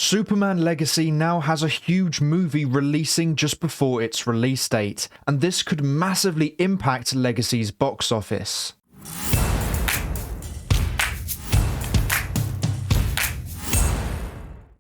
Superman Legacy now has a huge movie releasing just before its release date, and this could massively impact Legacy's box office.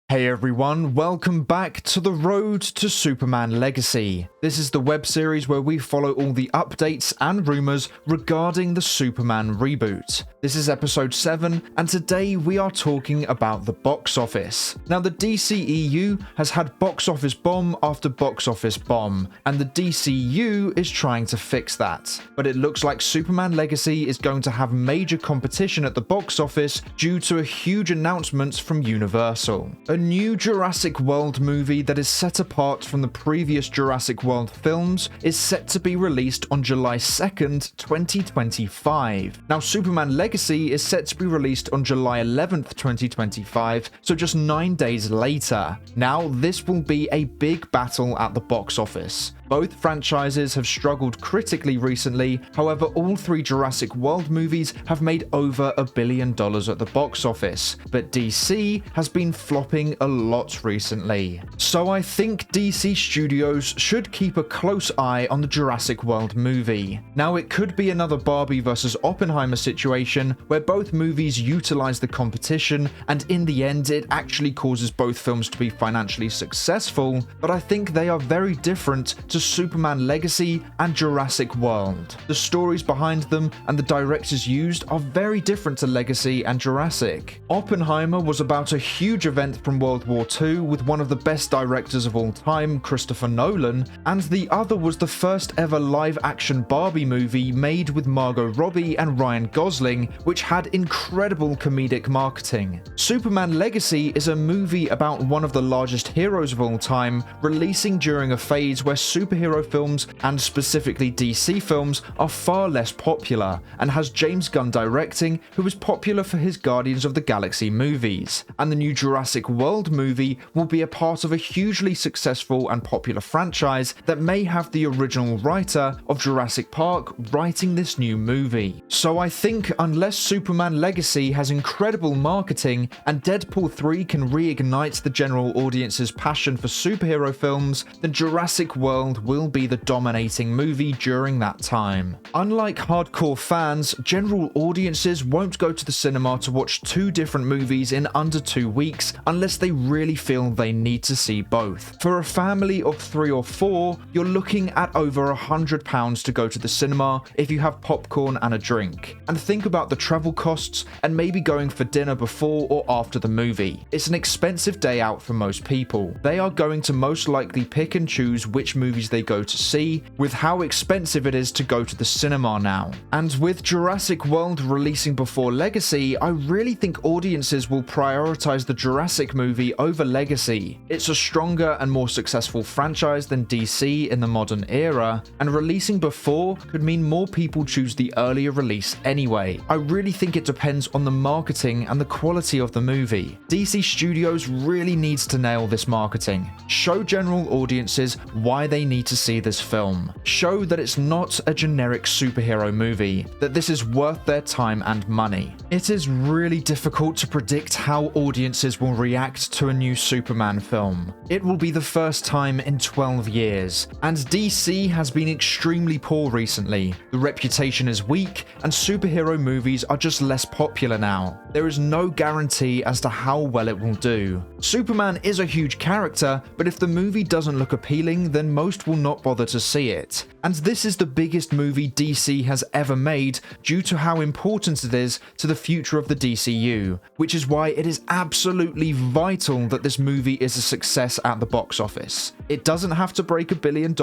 Hey everyone, welcome back to the road to Superman Legacy. This is the web series where we follow all the updates and rumours regarding the Superman reboot. This is episode 7, and today we are talking about the box office. Now, the DCEU has had box office bomb after box office bomb, and the DCU is trying to fix that. But it looks like Superman Legacy is going to have major competition at the box office due to a huge announcement from Universal. A new Jurassic World movie that is set apart from the previous Jurassic World films is set to be released on July 2nd, 2025. Now, Superman Legacy is set to be released on July 11th, 2025, so just 9 days later. Now, this will be a big battle at the box office. Both franchises have struggled critically recently, however all 3 Jurassic World movies have made over $1 billion at the box office, but DC has been flopping a lot recently. So I think DC Studios should keep a close eye on the Jurassic World movie. Now, it could be another Barbie vs. Oppenheimer situation where both movies utilize the competition and in the end it actually causes both films to be financially successful, but I think they are very different to Superman Legacy and Jurassic World. The stories behind them and the directors used are very different to Legacy and Jurassic. Oppenheimer was about a huge event from World War II with one of the best directors of all time, Christopher Nolan, and the other was the first ever live-action Barbie movie made with Margot Robbie and Ryan Gosling, which had incredible comedic marketing. Superman Legacy is a movie about one of the largest heroes of all time, releasing during a phase where superhero films, and specifically DC films, are far less popular, and has James Gunn directing, who is popular for his Guardians of the Galaxy movies. And the new Jurassic World movie will be a part of a hugely successful and popular franchise that may have the original writer of Jurassic Park writing this new movie. So I think unless Superman Legacy has incredible marketing and Deadpool 3 can reignite the general audience's passion for superhero films, then Jurassic World will be the dominating movie during that time. Unlike hardcore fans, general audiences won't go to the cinema to watch 2 different movies in under 2 weeks unless they really feel they need to see both. For a family of 3 or 4, you're looking at over £100 to go to the cinema if you have popcorn and a drink. And think about the travel costs and maybe going for dinner before or after the movie. It's an expensive day out for most people. They are going to most likely pick and choose which movies they go to see, with how expensive it is to go to the cinema now. And with Jurassic World releasing before Legacy, I really think audiences will prioritize the Jurassic movie over Legacy. It's a stronger and more successful franchise than DC in the modern era, and releasing before could mean more people choose the earlier release anyway. I really think it depends on the marketing and the quality of the movie. DC Studios really needs to nail this marketing. Show general audiences why they need to see this film. Show that it's not a generic superhero movie, that this is worth their time and money. It is really difficult to predict how audiences will react to a new Superman film. It will be the first time in 12 years, and DC has been extremely poor recently. The reputation is weak, and superhero movies are just less popular now. There is no guarantee as to how well it will do. Superman is a huge character, but if the movie doesn't look appealing, then most will not bother to see it. And this is the biggest movie DC has ever made due to how important it is to the future of the DCU, which is why it is absolutely vital that this movie is a success at the box office. It doesn't have to break $1 billion,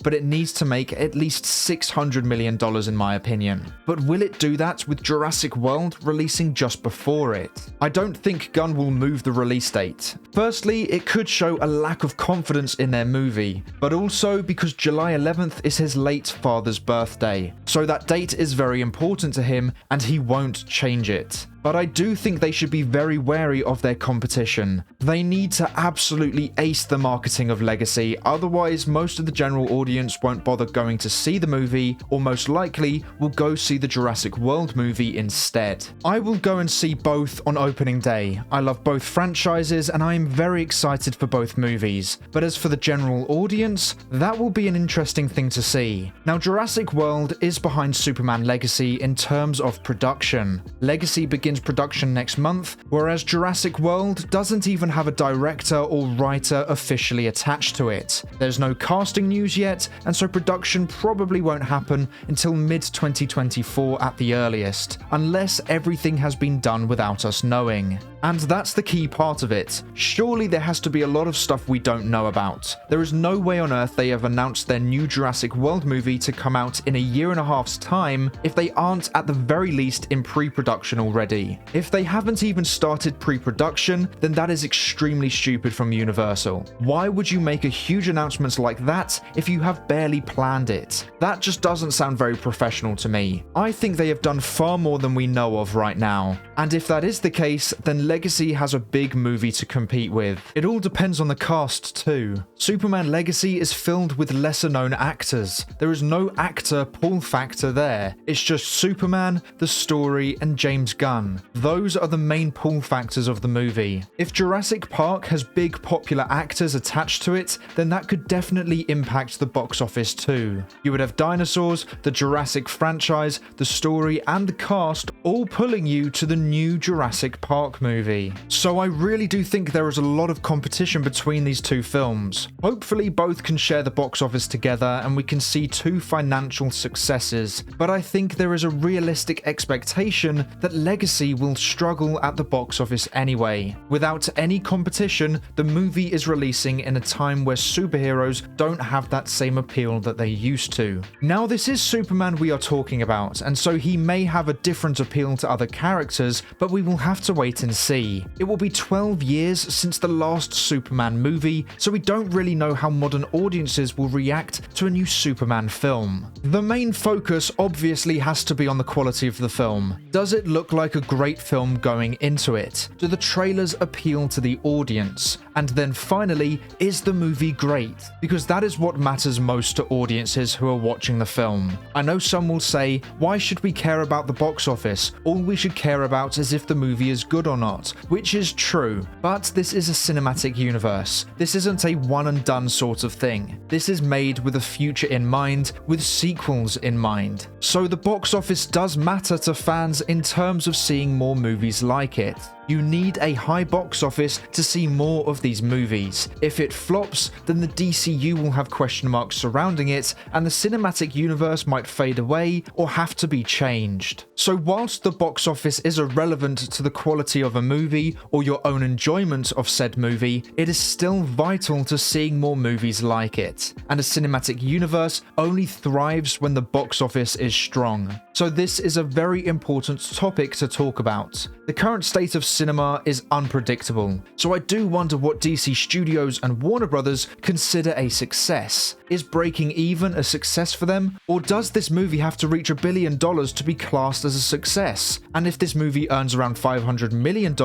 but it needs to make at least $600 million in my opinion. But will it do that with Jurassic World releasing just before it? I don't think Gunn will move the release date. Firstly, it could show a lack of confidence in their movie, but also because July 11th is his late father's birthday, so that date is very important to him and he won't change it. but I do think they should be very wary of their competition. They need to absolutely ace the marketing of Legacy, otherwise most of the general audience won't bother going to see the movie, or most likely will go see the Jurassic World movie instead. I will go and see both on opening day. I love both franchises and I am very excited for both movies, but as for the general audience, that will be an interesting thing to see. Now, Jurassic World is behind Superman Legacy in terms of production. Legacy begins production next month, whereas Jurassic World doesn't even have a director or writer officially attached to it. There's no casting news yet, and so production probably won't happen until mid-2024 at the earliest, unless everything has been done without us knowing. And that's the key part of it. Surely there has to be a lot of stuff we don't know about. There is no way on earth they have announced their new Jurassic World movie to come out in a year and a half's time if they aren't at the very least in pre-production already. If they haven't even started pre-production, then that is extremely stupid from Universal. Why would you make a huge announcement like that if you have barely planned it? That just doesn't sound very professional to me. I think they have done far more than we know of right now. And if that is the case, then Legacy has a big movie to compete with. It all depends on the cast too. Superman Legacy is filled with lesser known actors. There is no actor pull factor there. It's just Superman, the story, and James Gunn. Those are the main pull factors of the movie. If Jurassic Park has big popular actors attached to it, then that could definitely impact the box office too. You would have dinosaurs, the Jurassic franchise, the story, and the cast all pulling you to the new Jurassic Park movie. So I really do think there is a lot of competition between these two films. Hopefully both can share the box office together and we can see two financial successes, but I think there is a realistic expectation that Legacy will struggle at the box office anyway. Without any competition, the movie is releasing in a time where superheroes don't have that same appeal that they used to. Now, this is Superman we are talking about, and so he may have a different appeal to other characters, but we will have to wait and see. It will be 12 years since the last Superman movie, so we don't really know how modern audiences will react to a new Superman film. The main focus obviously has to be on the quality of the film. Does it look like a great film going into it? Do the trailers appeal to the audience? And then finally, is the movie great? Because that is what matters most to audiences who are watching the film. I know some will say, why should we care about the box office? All we should care about is if the movie is good or not, which is true, but this is a cinematic universe. This isn't a one and done sort of thing. This is made with a future in mind, with sequels in mind. So the box office does matter to fans in terms of seeing more movies like it. You need a high box office to see more of these movies. If it flops, then the DCU will have question marks surrounding it, and the cinematic universe might fade away or have to be changed. So whilst the box office is irrelevant to the quality of a movie or your own enjoyment of said movie, it is still vital to seeing more movies like it. And a cinematic universe only thrives when the box office is strong. So this is a very important topic to talk about. The current state of cinema is unpredictable, so I do wonder what DC Studios and Warner Brothers consider a success. Is breaking even a success for them? Or does this movie have to reach $1 billion to be classed as a success? And if this movie earns around $500 million,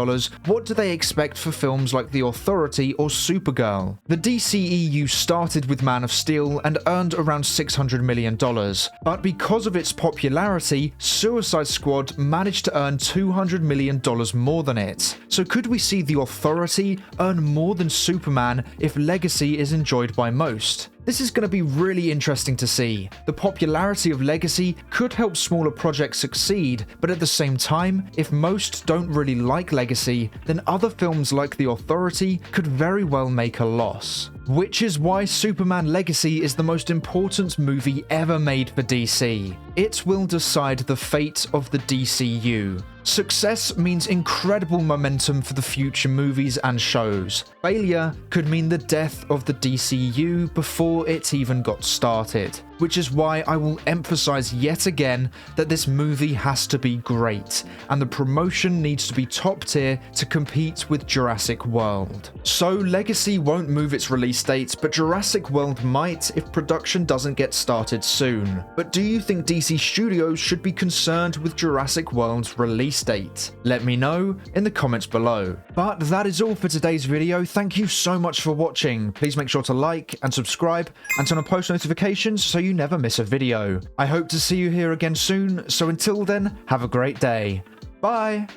what do they expect for films like The Authority or Supergirl? The DCEU started with Man of Steel and earned around $600 million, but because of its popularity, Suicide Squad managed to earn $200 million more than it. So could we see The Authority earn more than Superman if Legacy is enjoyed by most? This is going to be really interesting to see. The popularity of Legacy could help smaller projects succeed, but at the same time, if most don't really like Legacy, then other films like The Authority could very well make a loss. Which is why Superman Legacy is the most important movie ever made for DC. It will decide the fate of the DCU. Success means incredible momentum for the future movies and shows. Failure could mean the death of the DCU before it even got started. which is why I will emphasize yet again that this movie has to be great, and the promotion needs to be top tier to compete with Jurassic World. So Legacy won't move its release date, but Jurassic World might if production doesn't get started soon. But do you think DC Studios should be concerned with Jurassic World's release date? Let me know in the comments below. But that is all for today's video. Thank you so much for watching. Please make sure to like and subscribe and turn on post notifications so you never miss a video. I hope to see you here again soon, so until then, have a great day. Bye!